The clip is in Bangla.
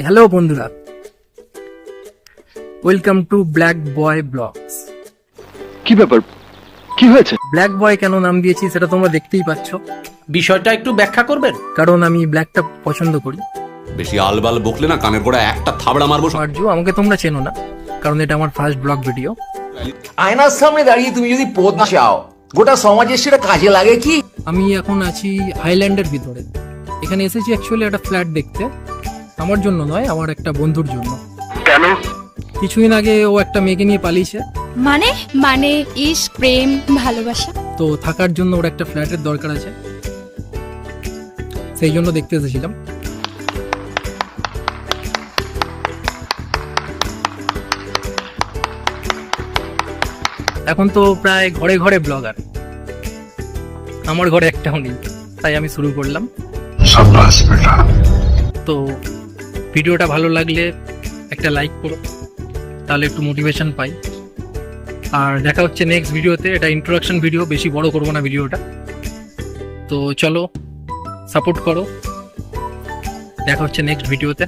হ্যালো বন্ধুরা, welcome to black boy blogs. কি ব্যাপার, কি হয়েছে? ব্ল্যাক বয় কেন নাম দিয়েছি সেটা তোমরা দেখতেই পাচ্ছ। বিষয়টা একটু ব্যাখ্যা করবেন? কারণ আমি ব্ল্যাকটা পছন্দ করি। বেশি আলবাল বকলে না কানের গোড়া একটা থাবড়া মারবো। আর্য, আমাকে তোমরা চেনো না কারণ এটা আমার ফার্স্ট ব্লগ ভিডিও। আয়নার সামনে দাঁড়িয়ে তুমি যদি পদ চাও, গোটা সমাজের সেটা কাজে লাগে কি? আমি এখন আছি হাইল্যান্ডের ভিতরে। এখানে এসেছি অ্যাকচুয়ালি একটা ফ্ল্যাট দেখতে, আমার জন্য নয়, আমার একটা বন্ধুর জন্য। কেন? কিছুদিন আগে ও একটা মেয়েকে নিয়ে পালিয়েছে, মানে মানে ইশক, প্রেম, ভালোবাসা। তো থাকার জন্য ওর একটা ফ্ল্যাটের দরকার আছে, সেই জন্য দেখতে এসেছিলাম। এখন তো প্রায় ঘরে ঘরে ব্লগার, আমার ঘরে একটাও নেই, তাই আমি শুরু করলাম। তো ভিডিওটা ভালো লাগলে একটা লাইক করো, তাহলে একটু মোটিভেশন পাই। আর দেখা হচ্ছে নেক্সট ভিডিওতে। এটা ইন্ট্রোডাকশন ভিডিও, বেশি বড় করবো না ভিডিওটা। তো চলো, সাপোর্ট করো, দেখা হচ্ছে নেক্সট ভিডিওতে।